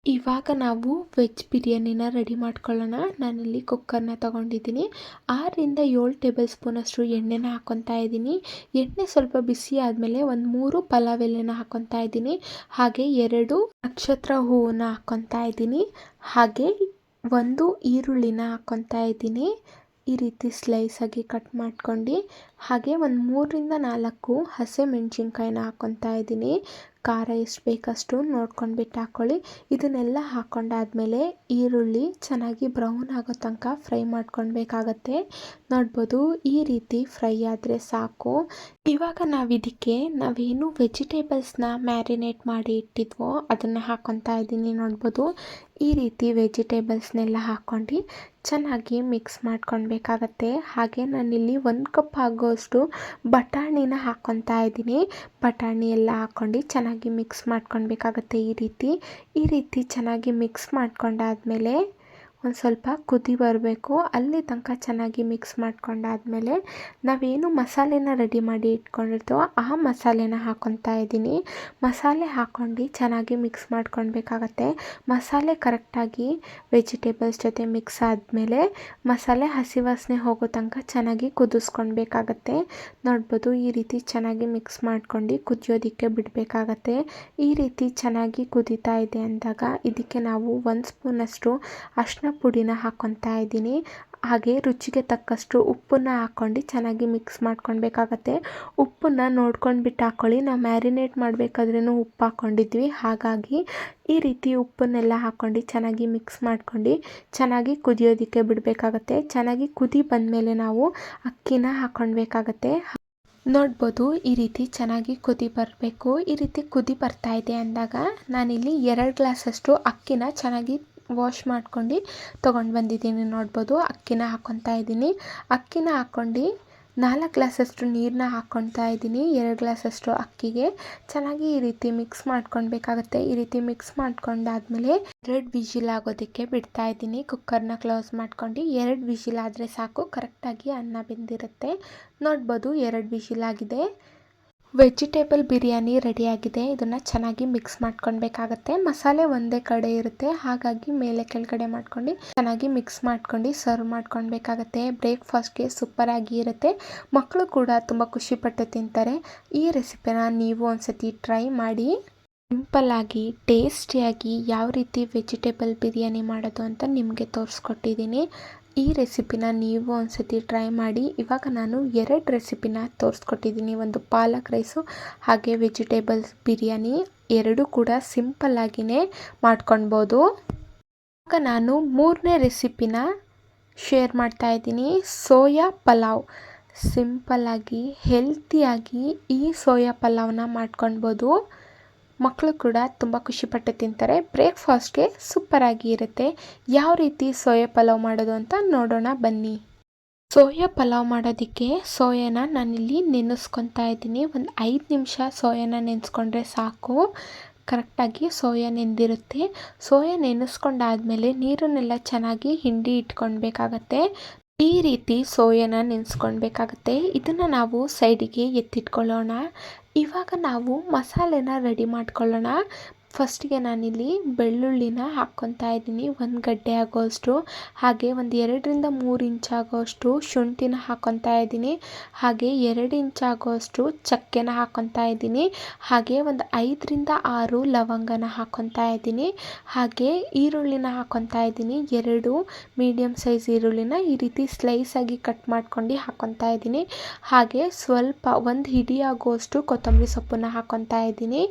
ಇವಾಗ ನಾವು ವೆಜ್ ಬಿರಿಯಾನಿನ ರೆಡಿ ಮಾಡ್ಕೊಳ್ಳೋಣ. ನಾನಿಲ್ಲಿ ಕುಕ್ಕರ್ನ ತೊಗೊಂಡಿದ್ದೀನಿ. 6ರಿಂದ 7 ಟೇಬಲ್ ಸ್ಪೂನಷ್ಟು ಎಣ್ಣೆನ ಹಾಕ್ಕೊತಾ ಇದ್ದೀನಿ. ಎಣ್ಣೆ ಸ್ವಲ್ಪ ಬಿಸಿ ಆದಮೇಲೆ ಒಂದು 3 ಪಲಾವ್ ಎಲೆನ ಹಾಕ್ಕೊತಾ ಇದ್ದೀನಿ. ಹಾಗೆ 2 ನಕ್ಷತ್ರ ಹೂವನ್ನ ಹಾಕ್ಕೊತಾ ಇದ್ದೀನಿ. ಹಾಗೆ 1 ಈರುಳ್ಳಿನ ಹಾಕ್ಕೊತಾ ಇದ್ದೀನಿ ಈ ರೀತಿ ಸ್ಲೈಸಾಗಿ ಕಟ್ ಮಾಡ್ಕೊಂಡು. ಹಾಗೆ ಒಂದು 3ರಿಂದ 4 ಹಸಿಮೆಣ್ಸಿನ್ಕಾಯಿನ ಹಾಕ್ಕೊತಾ ಇದ್ದೀನಿ. ಖಾರ ಎಷ್ಟು ಬೇಕಷ್ಟು ನೋಡ್ಕೊಂಡ್ಬಿಟ್ಟು ಹಾಕ್ಕೊಳ್ಳಿ. ಇದನ್ನೆಲ್ಲ ಹಾಕ್ಕೊಂಡಾದ್ಮೇಲೆ ಈರುಳ್ಳಿ ಚೆನ್ನಾಗಿ ಬ್ರೌನ್ ಆಗೋ ತನಕ ಫ್ರೈ ಮಾಡ್ಕೊಳ್ಬೇಕಾಗತ್ತೆ. ನೋಡ್ಬೋದು ಈ ರೀತಿ ಫ್ರೈ ಆದರೆ ಸಾಕು. ಇವಾಗ ನಾವೇನು ವೆಜಿಟೇಬಲ್ಸ್ನ ಮ್ಯಾರಿನೇಟ್ ಮಾಡಿ ಇಟ್ಟಿದ್ವೋ ಅದನ್ನು ಹಾಕ್ಕೊತಾ ಇದ್ದೀನಿ. ನೋಡ್ಬೋದು ಈ ರೀತಿ ವೆಜಿಟೇಬಲ್ಸ್ನೆಲ್ಲ ಹಾಕ್ಕೊಂಡು ಚೆನ್ನಾಗಿ ಮಿಕ್ಸ್ ಮಾಡ್ಕೊಳ್ಬೇಕಾಗತ್ತೆ. ಹಾಗೆ ನಾನಿಲ್ಲಿ 1 ಕಪ್ ಆಗೋಷ್ಟು ಬಟಾಣಿನ ಹಾಕ್ಕೊತಾ ಇದ್ದೀನಿ. ಬಟಾಣಿ ಎಲ್ಲ ಹಾಕ್ಕೊಂಡು ಚೆನ್ನಾಗಿ ಮಿಕ್ಸ್ ಮಾಡ್ಕೊಳ್ಬೇಕಾಗತ್ತೆ. ಈ ರೀತಿ ಚೆನ್ನಾಗಿ ಮಿಕ್ಸ್ ಮಾಡ್ಕೊಂಡಾದ್ಮೇಲೆ ಒಂದು ಸ್ವಲ್ಪ ಕುದಿ ಬರಬೇಕು. ಅಲ್ಲಿ ತನಕ ಚೆನ್ನಾಗಿ ಮಿಕ್ಸ್ ಮಾಡ್ಕೊಂಡಾದ್ಮೇಲೆ ನಾವೇನು ಮಸಾಲೆನ ರೆಡಿ ಮಾಡಿ ಇಟ್ಕೊಂಡಿರ್ತೀವೋ ಆ ಮಸಾಲೆನ ಹಾಕ್ಕೊತಾ ಇದ್ದೀನಿ. ಮಸಾಲೆ ಹಾಕ್ಕೊಂಡು ಚೆನ್ನಾಗಿ ಮಿಕ್ಸ್ ಮಾಡ್ಕೊಳ್ಬೇಕಾಗತ್ತೆ. ಮಸಾಲೆ ಕರೆಕ್ಟಾಗಿ ವೆಜಿಟೇಬಲ್ಸ್ ಜೊತೆ ಮಿಕ್ಸ್ ಆದಮೇಲೆ ಮಸಾಲೆ ಹಸಿ ವಾಸನೆ ಹೋಗೋ ತನಕ ಚೆನ್ನಾಗಿ ಕುದಿಸ್ಕೊಳ್ಬೇಕಾಗತ್ತೆ. ನೋಡ್ಬೋದು ಈ ರೀತಿ ಚೆನ್ನಾಗಿ ಮಿಕ್ಸ್ ಮಾಡ್ಕೊಂಡು ಕುದಿಯೋದಕ್ಕೆ ಬಿಡಬೇಕಾಗತ್ತೆ. ಈ ರೀತಿ ಚೆನ್ನಾಗಿ ಕುದೀತಾ ಇದೆ ಅಂದಾಗ ಇದಕ್ಕೆ ನಾವು 1 ಸ್ಪೂನಷ್ಟು ಅರಿಶಿನ ಪುಡಿನ ಹಾಕ್ಕೊತಾ ಇದ್ದೀನಿ. ಹಾಗೆ ರುಚಿಗೆ ತಕ್ಕಷ್ಟು ಉಪ್ಪನ್ನು ಹಾಕ್ಕೊಂಡು ಚೆನ್ನಾಗಿ ಮಿಕ್ಸ್ ಮಾಡ್ಕೊಳ್ಬೇಕಾಗತ್ತೆ. ಉಪ್ಪನ್ನು ನೋಡ್ಕೊಂಡ್ಬಿಟ್ಟು ಹಾಕ್ಕೊಳ್ಳಿ. ನಾವು ಮ್ಯಾರಿನೇಟ್ ಮಾಡಬೇಕಾದ್ರೂ ಉಪ್ಪು ಹಾಕ್ಕೊಂಡಿದ್ವಿ, ಹಾಗಾಗಿ ಈ ರೀತಿ ಉಪ್ಪನ್ನೆಲ್ಲ ಹಾಕ್ಕೊಂಡು ಚೆನ್ನಾಗಿ ಮಿಕ್ಸ್ ಮಾಡ್ಕೊಂಡು ಚೆನ್ನಾಗಿ ಕುದಿಯೋದಕ್ಕೆ ಬಿಡಬೇಕಾಗತ್ತೆ. ಚೆನ್ನಾಗಿ ಕುದಿ ಬಂದಮೇಲೆ ನಾವು ಅಕ್ಕಿನ ಹಾಕ್ಕೊಳ್ಬೇಕಾಗತ್ತೆ. ನೋಡ್ಬೋದು ಈ ರೀತಿ ಚೆನ್ನಾಗಿ ಕುದಿ ಬರಬೇಕು. ಈ ರೀತಿ ಕುದಿ ಬರ್ತಾ ಇದೆ ಅಂದಾಗ ನಾನಿಲ್ಲಿ 2 ಗ್ಲಾಸಷ್ಟು ಅಕ್ಕಿನ ಚೆನ್ನಾಗಿ ವಾಶ್ ಮಾಡ್ಕೊಂಡು ತೊಗೊಂಡು ಬಂದಿದ್ದೀನಿ. ನೋಡ್ಬೋದು ಅಕ್ಕಿನ ಹಾಕ್ಕೊತಾ ಇದ್ದೀನಿ. ಅಕ್ಕಿನ ಹಾಕ್ಕೊಂಡು 4 ಗ್ಲಾಸಷ್ಟು ನೀರನ್ನ ಹಾಕ್ಕೊತಾ ಇದ್ದೀನಿ. 2 ಗ್ಲಾಸಷ್ಟು ಅಕ್ಕಿಗೆ ಚೆನ್ನಾಗಿ ಈ ರೀತಿ ಮಿಕ್ಸ್ ಮಾಡ್ಕೊಳ್ಬೇಕಾಗತ್ತೆ. ಈ ರೀತಿ ಮಿಕ್ಸ್ ಮಾಡ್ಕೊಂಡಾದ್ಮೇಲೆ 2 ವಿಜಿಲ್ ಆಗೋದಕ್ಕೆ ಬಿಡ್ತಾ ಇದ್ದೀನಿ. ಕುಕ್ಕರ್ನ ಕ್ಲೋಸ್ ಮಾಡ್ಕೊಂಡು 2 ವಿಜಿಲ್ ಆದರೆ ಸಾಕು, ಕರೆಕ್ಟಾಗಿ ಅನ್ನ ಬೆಂದಿರುತ್ತೆ. ನೋಡ್ಬೋದು 2 ವಿಜಿಲ್ ಆಗಿದೆ. ವೆಜಿಟೇಬಲ್ ಬಿರಿಯಾನಿ ರೆಡಿಯಾಗಿದೆ. ಇದನ್ನು ಚೆನ್ನಾಗಿ ಮಿಕ್ಸ್ ಮಾಡ್ಕೊಳ್ಬೇಕಾಗತ್ತೆ. ಮಸಾಲೆ ಒಂದೇ ಕಡೆ ಇರುತ್ತೆ, ಹಾಗಾಗಿ ಮೇಲೆ ಕೆಳಗಡೆ ಮಾಡ್ಕೊಂಡು ಚೆನ್ನಾಗಿ ಮಿಕ್ಸ್ ಮಾಡ್ಕೊಂಡು ಸರ್ವ್ ಮಾಡ್ಕೊಳ್ಬೇಕಾಗತ್ತೆ. ಬ್ರೇಕ್ಫಾಸ್ಟ್ಗೆ ಸೂಪರಾಗಿ ಇರುತ್ತೆ. ಮಕ್ಕಳು ಕೂಡ ತುಂಬ ಖುಷಿಪಟ್ಟು ತಿಂತಾರೆ. ಈ ರೆಸಿಪಿನ ನೀವು ಒಂದ್ಸತಿ ಟ್ರೈ ಮಾಡಿ. ಸಿಂಪಲ್ಲಾಗಿ ಟೇಸ್ಟಿಯಾಗಿ ಯಾವ ರೀತಿ ವೆಜಿಟೇಬಲ್ ಬಿರಿಯಾನಿ ಮಾಡೋದು ಅಂತ ನಿಮಗೆ ತೋರಿಸ್ಕೊಟ್ಟಿದ್ದೀನಿ. ಈ ರೆಸಿಪಿನ ನೀವು ಒಂದ್ಸತಿ ಟ್ರೈ ಮಾಡಿ. ಇವಾಗ ನಾನು 2 ರೆಸಿಪಿನ ತೋರಿಸ್ಕೊಟ್ಟಿದ್ದೀನಿ. ಒಂದು ಪಾಲಕ್ ರೈಸು ಹಾಗೆ ವೆಜಿಟೇಬಲ್ಸ್ ಬಿರಿಯಾನಿ. 2 ಕೂಡ ಸಿಂಪಲ್ಲಾಗಿಯೇ ಮಾಡ್ಕೊಳ್ಬೋದು. ಇವಾಗ ನಾನು 3ನೇ ರೆಸಿಪಿನ ಶೇರ್ ಮಾಡ್ತಾ ಇದ್ದೀನಿ. ಸೋಯಾ ಪಲಾವ್. ಸಿಂಪಲ್ಲಾಗಿ ಹೆಲ್ತಿಯಾಗಿ ಈ ಸೋಯಾ ಪಲಾವ್ನ ಮಾಡ್ಕೊಳ್ಬೋದು. ಮಕ್ಕಳು ಕೂಡ ತುಂಬ ಖುಷಿಪಟ್ಟು ತಿಂತಾರೆ. ಬ್ರೇಕ್ಫಾಸ್ಟ್ಗೆ ಸೂಪರಾಗಿ ಇರುತ್ತೆ. ಯಾವ ರೀತಿ ಸೋಯಾ ಪಲಾವ್ ಮಾಡೋದು ಅಂತ ನೋಡೋಣ ಬನ್ನಿ. ಸೋಯಾ ಪಲಾವ್ ಮಾಡೋದಕ್ಕೆ ಸೋಯಾನ ನಾನಿಲ್ಲಿ ನೆನೆಸ್ಕೊತಾ ಇದ್ದೀನಿ. ಒಂದು 5 ನಿಮಿಷ ಸೋಯಾನ ನೆನೆಸ್ಕೊಂಡ್ರೆ ಸಾಕು. ಕರೆಕ್ಟಾಗಿ ಸೋಯಾ ನೆಂದಿರುತ್ತೆ. ಸೋಯಾ ನೆನೆಸ್ಕೊಂಡಾದ್ಮೇಲೆ ನೀರನ್ನೆಲ್ಲ ಚೆನ್ನಾಗಿ ಹಿಂಡಿ ಇಟ್ಕೊಳ್ಬೇಕಾಗತ್ತೆ. ಈ ರೀತಿ ಸೋಯಾನ ನೆನೆಸ್ಕೊಳ್ಬೇಕಾಗತ್ತೆ. ಇದನ್ನು ನಾವು ಸೈಡಿಗೆ ಎತ್ತಿಟ್ಕೊಳ್ಳೋಣ. ಇವಾಗ ನಾವು ಮಸಾಲೆನ ರೆಡಿ ಮಾಡ್ಕೊಳ್ಳೋಣ. ಫಸ್ಟಿಗೆ ನಾನಿಲ್ಲಿ ಬೆಳ್ಳುಳ್ಳಿನ ಹಾಕ್ಕೊತಾ ಇದ್ದೀನಿ. 1 ಗಡ್ಡೆ ಆಗೋಷ್ಟು, ಹಾಗೆ ಒಂದು 2ರಿಂದ 3 ಇಂಚ್ ಆಗೋಷ್ಟು ಶುಂಠಿನ ಹಾಕ್ಕೊತಾ ಇದ್ದೀನಿ. ಹಾಗೆ 2 ಇಂಚ್ ಆಗೋಷ್ಟು ಚಕ್ಕೆನ ಹಾಕ್ಕೊತಾ ಇದ್ದೀನಿ. ಹಾಗೆ ಒಂದು 5ರಿಂದ 6 ಲವಂಗನ ಹಾಕ್ಕೊತಾ ಇದ್ದೀನಿ. ಹಾಗೆ ಈರುಳ್ಳಿನ ಹಾಕ್ಕೊತಾ ಇದ್ದೀನಿ. 2 ಮೀಡಿಯಮ್ ಸೈಜ್ ಈರುಳ್ಳಿನ ಈ ರೀತಿ ಸ್ಲೈಸಾಗಿ ಕಟ್ ಮಾಡ್ಕೊಂಡು ಹಾಕ್ಕೊತಾ ಇದ್ದೀನಿ. ಹಾಗೆ ಸ್ವಲ್ಪ 1 ಹಿಡಿ ಆಗೋಷ್ಟು ಕೊತ್ತಂಬರಿ ಸೊಪ್ಪನ್ನು ಹಾಕ್ಕೊತಾ ಇದ್ದೀನಿ.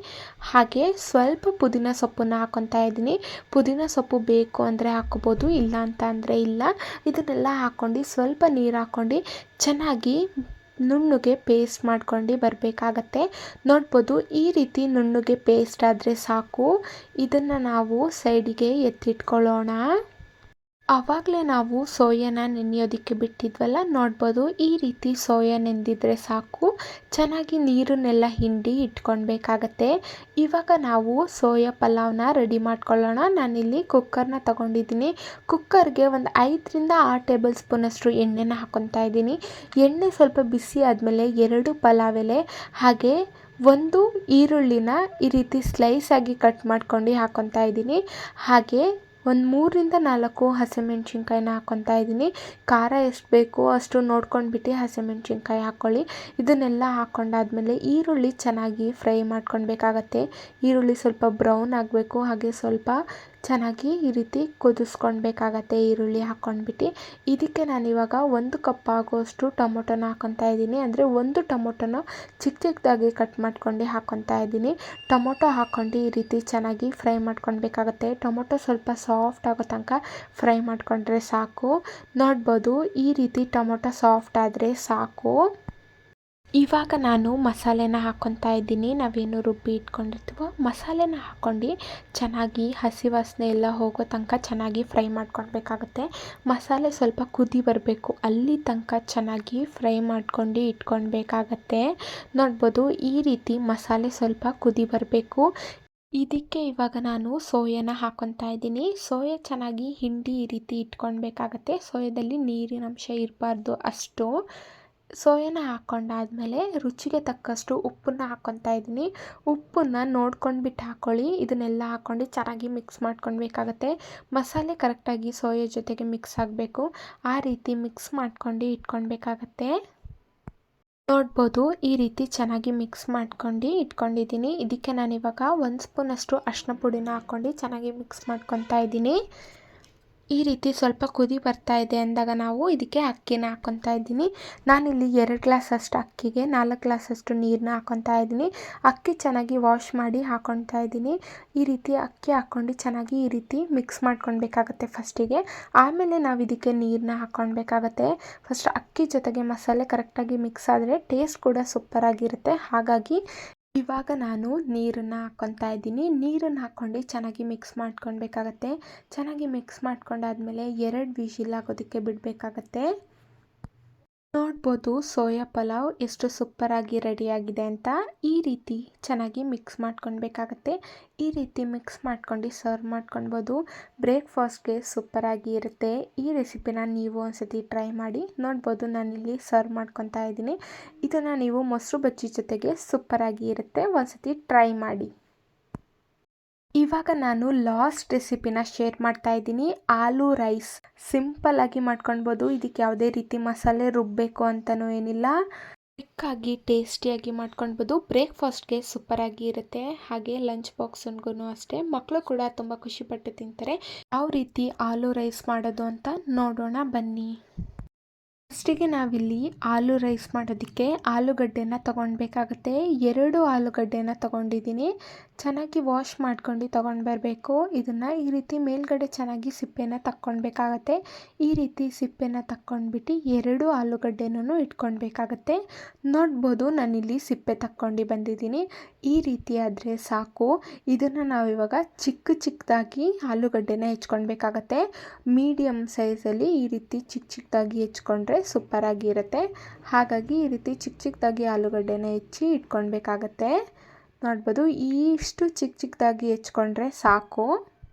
ಹಾಗೆ ಸ್ವಲ್ಪ ಪುದೀನ ಸೊಪ್ಪನ್ನು ಹಾಕ್ಕೊತಾ ಇದ್ದೀನಿ. ಪುದೀನ ಸೊಪ್ಪು ಬೇಕು ಅಂದರೆ ಹಾಕ್ಕೋಬೋದು, ಇಲ್ಲ ಅಂತ ಅಂದರೆ ಇಲ್ಲ. ಇದನ್ನೆಲ್ಲ ಹಾಕ್ಕೊಂಡು ಸ್ವಲ್ಪ ನೀರು ಹಾಕ್ಕೊಂಡು ಚೆನ್ನಾಗಿ ನುಣ್ಣಗೆ ಪೇಸ್ಟ್ ಮಾಡ್ಕೊಂಡು ಬರಬೇಕಾಗತ್ತೆ. ನೋಡ್ಬೋದು ಈ ರೀತಿ ನುಣ್ಣಗೆ ಪೇಸ್ಟ್ ಆದರೆ ಸಾಕು. ಇದನ್ನು ನಾವು ಸೈಡಿಗೆ ಎತ್ತಿಟ್ಕೊಳ್ಳೋಣ. ಆವಾಗಲೇ ನಾವು ಸೋಯಾನ ನೆನೆಯೋದಕ್ಕೆ ಬಿಟ್ಟಿದ್ವಲ್ಲ, ನೋಡ್ಬೋದು ಈ ರೀತಿ ಸೋಯಾ ನೆಂದಿದ್ರೆ ಸಾಕು. ಚೆನ್ನಾಗಿ ನೀರನ್ನೆಲ್ಲ ಹಿಂಡಿ ಇಟ್ಕೊಳ್ಬೇಕಾಗತ್ತೆ. ಇವಾಗ ನಾವು ಸೋಯಾ ಪಲಾವ್ನ ರೆಡಿ ಮಾಡ್ಕೊಳ್ಳೋಣ. ನಾನಿಲ್ಲಿ ಕುಕ್ಕರ್ನ ತಗೊಂಡಿದ್ದೀನಿ. ಕುಕ್ಕರ್ಗೆ ಒಂದು 5ರಿಂದ 6 ಟೇಬಲ್ ಸ್ಪೂನಷ್ಟು ಎಣ್ಣೆನ ಹಾಕ್ಕೊತಾ ಇದ್ದೀನಿ. ಎಣ್ಣೆ ಸ್ವಲ್ಪ ಬಿಸಿ ಆದಮೇಲೆ 2 ಪಲಾವ್ ಎಲೆ ಹಾಗೆ 1 ಈರುಳ್ಳಿನ ಈ ರೀತಿ ಸ್ಲೈಸಾಗಿ ಕಟ್ ಮಾಡ್ಕೊಂಡು ಹಾಕ್ಕೊತಾ ಇದ್ದೀನಿ. ಹಾಗೆ ಒಂದು 3ರಿಂದ 4 ಹಸಿಮೆಣ್ಸಿನ್ಕಾಯಿನ ಹಾಕ್ಕೊತಾ ಇದ್ದೀನಿ. ಖಾರ ಎಷ್ಟು ಬೇಕೋ ಅಷ್ಟು ನೋಡ್ಕೊಂಡ್ಬಿಟ್ಟು ಹಸಿಮೆಣ್ಸಿನ್ಕಾಯಿ ಹಾಕ್ಕೊಳ್ಳಿ. ಇದನ್ನೆಲ್ಲ ಹಾಕ್ಕೊಂಡಾದ್ಮೇಲೆ ಈರುಳ್ಳಿ ಚೆನ್ನಾಗಿ ಫ್ರೈ ಮಾಡ್ಕೊಳ್ಬೇಕಾಗತ್ತೆ. ಈರುಳ್ಳಿ ಸ್ವಲ್ಪ ಬ್ರೌನ್ ಆಗಬೇಕು. ಹಾಗೆ ಸ್ವಲ್ಪ ಚೆನ್ನಾಗಿ ಈ ರೀತಿ ಕುದಿಸ್ಕೊಳ್ಬೇಕಾಗತ್ತೆ ಈರುಳ್ಳಿ ಹಾಕ್ಕೊಂಡ್ಬಿಟ್ಟು. ಇದಕ್ಕೆ ನಾನಿವಾಗ 1 ಕಪ್ ಆಗೋಷ್ಟು ಟೊಮೊಟೊನ ಹಾಕ್ಕೊತಾ ಇದ್ದೀನಿ. ಅಂದರೆ 1 ಟೊಮೊಟೊನ ಚಿಕ್ಕದಾಗಿ ಕಟ್ ಮಾಡ್ಕೊಂಡು ಹಾಕ್ಕೊತಾ ಇದ್ದೀನಿ. ಟೊಮೊಟೊ ಹಾಕ್ಕೊಂಡು ಈ ರೀತಿ ಚೆನ್ನಾಗಿ ಫ್ರೈ ಮಾಡ್ಕೊಳ್ಬೇಕಾಗತ್ತೆ. ಟೊಮೊಟೊ ಸ್ವಲ್ಪ ಸಾಫ್ಟ್ ಆಗೋ ತನಕ ಫ್ರೈ ಮಾಡ್ಕೊಂಡ್ರೆ ಸಾಕು. ನೋಡ್ಬೋದು ಈ ರೀತಿ ಟೊಮೊಟೊ ಸಾಫ್ಟ್ ಆದರೆ ಸಾಕು. ಇವಾಗ ನಾನು ಮಸಾಲೆನ ಹಾಕ್ಕೊತಾ ಇದ್ದೀನಿ. ನಾವೇನು ರುಬ್ಬಿ ಇಟ್ಕೊಂಡಿರ್ತೀವೋ ಮಸಾಲೆನ ಹಾಕ್ಕೊಂಡು ಚೆನ್ನಾಗಿ ಹಸಿ ವಾಸನೆ ಎಲ್ಲ ಹೋಗೋ ತನಕ ಚೆನ್ನಾಗಿ ಫ್ರೈ ಮಾಡ್ಕೊಳ್ಬೇಕಾಗತ್ತೆ. ಮಸಾಲೆ ಸ್ವಲ್ಪ ಕುದಿ ಬರಬೇಕು, ಅಲ್ಲಿ ತನಕ ಚೆನ್ನಾಗಿ ಫ್ರೈ ಮಾಡ್ಕೊಂಡು ಇಟ್ಕೊಳ್ಬೇಕಾಗತ್ತೆ. ನೋಡ್ಬೋದು ಈ ರೀತಿ ಮಸಾಲೆ ಸ್ವಲ್ಪ ಕುದಿ ಬರಬೇಕು. ಇದಕ್ಕೆ ಇವಾಗ ನಾನು ಸೋಯಾನ ಹಾಕ್ಕೊತಾ ಇದ್ದೀನಿ. ಸೋಯಾ ಚೆನ್ನಾಗಿ ಹಿಂಡಿ ಈ ರೀತಿ ಇಟ್ಕೊಳ್ಬೇಕಾಗತ್ತೆ. ಸೋಯಾದಲ್ಲಿ ನೀರಿನ ಅಂಶ ಇರಬಾರ್ದು ಅಷ್ಟು. ಸೋಯಾನ ಹಾಕ್ಕೊಂಡಾದ್ಮೇಲೆ ರುಚಿಗೆ ತಕ್ಕಷ್ಟು ಉಪ್ಪನ್ನು ಹಾಕ್ಕೊತಾ ಇದ್ದೀನಿ. ಉಪ್ಪನ್ನು ನೋಡ್ಕೊಂಡ್ಬಿಟ್ಟು ಹಾಕ್ಕೊಳ್ಳಿ. ಇದನ್ನೆಲ್ಲ ಹಾಕ್ಕೊಂಡು ಚೆನ್ನಾಗಿ ಮಿಕ್ಸ್ ಮಾಡ್ಕೊಳ್ಬೇಕಾಗತ್ತೆ. ಮಸಾಲೆ ಕರೆಕ್ಟಾಗಿ ಸೋಯಾ ಜೊತೆಗೆ ಮಿಕ್ಸ್ ಆಗಬೇಕು. ಆ ರೀತಿ ಮಿಕ್ಸ್ ಮಾಡ್ಕೊಂಡು ಇಟ್ಕೊಳ್ಬೇಕಾಗತ್ತೆ. ನೋಡ್ಬೋದು ಈ ರೀತಿ ಚೆನ್ನಾಗಿ ಮಿಕ್ಸ್ ಮಾಡ್ಕೊಂಡು ಇಟ್ಕೊಂಡಿದ್ದೀನಿ. ಇದಕ್ಕೆ ನಾನಿವಾಗ 1 ಸ್ಪೂನಷ್ಟು ಅರಿಶಿನ ಪುಡಿನ ಹಾಕ್ಕೊಂಡು ಚೆನ್ನಾಗಿ ಮಿಕ್ಸ್ ಮಾಡ್ಕೊತಾ ಇದ್ದೀನಿ. ಈ ರೀತಿ ಸ್ವಲ್ಪ ಕುದಿ ಬರ್ತಾ ಇದೆ ಅಂದಾಗ ನಾವು ಇದಕ್ಕೆ ಅಕ್ಕಿನ ಹಾಕ್ಕೊತಾ ಇದ್ದೀನಿ. ನಾನಿಲ್ಲಿ 2 ಗ್ಲಾಸಷ್ಟು ಅಕ್ಕಿಗೆ 4 ಗ್ಲಾಸಷ್ಟು ನೀರನ್ನ ಹಾಕ್ಕೊತಾ ಇದ್ದೀನಿ. ಅಕ್ಕಿ ಚೆನ್ನಾಗಿ ವಾಶ್ ಮಾಡಿ ಹಾಕ್ಕೊತಾ ಇದ್ದೀನಿ. ಈ ರೀತಿ ಅಕ್ಕಿ ಹಾಕ್ಕೊಂಡು ಚೆನ್ನಾಗಿ ಈ ರೀತಿ ಮಿಕ್ಸ್ ಮಾಡ್ಕೊಳ್ಬೇಕಾಗತ್ತೆ ಫಸ್ಟಿಗೆ. ಆಮೇಲೆ ನಾವು ಇದಕ್ಕೆ ನೀರನ್ನ ಹಾಕ್ಕೊಳ್ಬೇಕಾಗತ್ತೆ. ಫಸ್ಟ್ ಅಕ್ಕಿ ಜೊತೆಗೆ ಮಸಾಲೆ ಕರೆಕ್ಟಾಗಿ ಮಿಕ್ಸ್ ಆದರೆ ಟೇಸ್ಟ್ ಕೂಡ ಸೂಪರಾಗಿರುತ್ತೆ. ಹಾಗಾಗಿ ಇವಾಗ ನಾನು ನೀರನ್ನು ಹಾಕ್ಕೊತಾ ಇದ್ದೀನಿ. ನೀರನ್ನು ಹಾಕ್ಕೊಂಡು ಚೆನ್ನಾಗಿ ಮಿಕ್ಸ್ ಮಾಡ್ಕೊಳ್ಬೇಕಾಗತ್ತೆ. ಚೆನ್ನಾಗಿ ಮಿಕ್ಸ್ ಮಾಡ್ಕೊಂಡಾದ್ಮೇಲೆ 2 ವಿಶಿಲ್ ಆಗೋದಕ್ಕೆ ಬಿಡಬೇಕಾಗತ್ತೆ. ನೋಡ್ಬೋದು ಸೋಯಾ ಪಲಾವ್ ಎಷ್ಟು ಸೂಪರಾಗಿ ರೆಡಿಯಾಗಿದೆ ಅಂತ. ಈ ರೀತಿ ಚೆನ್ನಾಗಿ ಮಿಕ್ಸ್ ಮಾಡ್ಕೊಳ್ಬೇಕಾಗತ್ತೆ. ಈ ರೀತಿ ಮಿಕ್ಸ್ ಮಾಡ್ಕೊಂಡು ಸರ್ವ್ ಮಾಡ್ಕೊಳ್ಬೋದು. ಬ್ರೇಕ್ಫಾಸ್ಟ್ಗೆ ಸೂಪರಾಗಿ ಇರುತ್ತೆ. ಈ ರೆಸಿಪಿನ ನೀವು ಒಂದ್ಸತಿ ಟ್ರೈ ಮಾಡಿ. ನೋಡ್ಬೋದು ನಾನಿಲ್ಲಿ ಸರ್ವ್ ಮಾಡ್ಕೊತಾ ಇದ್ದೀನಿ. ಇದನ್ನು ನೀವು ಮೊಸರು ಬಜ್ಜಿ ಜೊತೆಗೆ ಸೂಪರಾಗಿ ಇರುತ್ತೆ. ಒಂದ್ಸತಿ ಟ್ರೈ ಮಾಡಿ. ಇವಾಗ ನಾನು ಲಾಸ್ಟ್ ರೆಸಿಪಿನ ಶೇರ್ ಮಾಡ್ತಾ ಇದ್ದೀನಿ. ಆಲೂ ರೈಸ್ ಸಿಂಪಲ್ಲಾಗಿ ಮಾಡ್ಕೊಳ್ಬೋದು. ಇದಕ್ಕೆ ಯಾವುದೇ ರೀತಿ ಮಸಾಲೆ ರುಬ್ಬಬೇಕು ಅಂತಲೂ ಏನಿಲ್ಲ. ಕ್ವಿಕ್ಕಾಗಿ ಟೇಸ್ಟಿಯಾಗಿ ಮಾಡ್ಕೊಳ್ಬೋದು. ಬ್ರೇಕ್ಫಾಸ್ಟ್ಗೆ ಸೂಪರಾಗಿ ಇರುತ್ತೆ. ಹಾಗೆ ಲಂಚ್ ಬಾಕ್ಸ್ಗೂ ಅಷ್ಟೇ ಮಕ್ಕಳು ಕೂಡ ತುಂಬ ಖುಷಿಪಟ್ಟು ತಿಂತಾರೆ. ಯಾವ ರೀತಿ ಆಲೂ ರೈಸ್ ಮಾಡೋದು ಅಂತ ನೋಡೋಣ ಬನ್ನಿ. ಫಸ್ಟಿಗೆ ನಾವಿಲ್ಲಿ ಆಲೂ ರೈಸ್ ಮಾಡೋದಕ್ಕೆ ಆಲೂಗಡ್ಡೆನ ತೊಗೊಳ್ಬೇಕಾಗತ್ತೆ. 2 ಆಲೂಗಡ್ಡೆನ ತೊಗೊಂಡಿದ್ದೀನಿ. ಚೆನ್ನಾಗಿ ವಾಶ್ ಮಾಡ್ಕೊಂಡು ತೊಗೊಂಡು ಬರಬೇಕು. ಇದನ್ನು ಈ ರೀತಿ ಮೇಲ್ಗಡೆ ಚೆನ್ನಾಗಿ ಸಿಪ್ಪೆನ ತಕ್ಕೊಳ್ಬೇಕಾಗತ್ತೆ. ಈ ರೀತಿ ಸಿಪ್ಪೆನ ತಕ್ಕೊಂಡ್ಬಿಟ್ಟು 2 ಆಲೂಗಡ್ಡೆನೂ ಇಟ್ಕೊಳ್ಬೇಕಾಗತ್ತೆ. ನೋಡ್ಬೋದು ನಾನಿಲ್ಲಿ ಸಿಪ್ಪೆ ತಕ್ಕೊಂಡು ಬಂದಿದ್ದೀನಿ. ಈ ರೀತಿ ಆದರೆ ಸಾಕು. ಇದನ್ನು ನಾವಿವಾಗ ಚಿಕ್ಕದಾಗಿ ಆಲೂಗಡ್ಡೆನ ಹೆಚ್ಕೊಳ್ಬೇಕಾಗತ್ತೆ. ಮೀಡಿಯಮ್ ಸೈಜಲ್ಲಿ ಈ ರೀತಿ ಚಿಕ್ಕದಾಗಿ ಹೆಚ್ಕೊಂಡ್ರೆ ಸೂಪರಾಗಿರುತ್ತೆ. ಹಾಗಾಗಿ ಈ ರೀತಿ ಚಿಕ್ಕದಾಗಿ ಆಲೂಗಡ್ಡೆನ ಹೆಚ್ಚಿ ಇಟ್ಕೊಳ್ಬೇಕಾಗತ್ತೆ. ನೋಡ್ಬೋದು ಇಷ್ಟು ಚಿಕ್ಕದಾಗಿ ಹೆಚ್ಕೊಂಡ್ರೆ ಸಾಕು.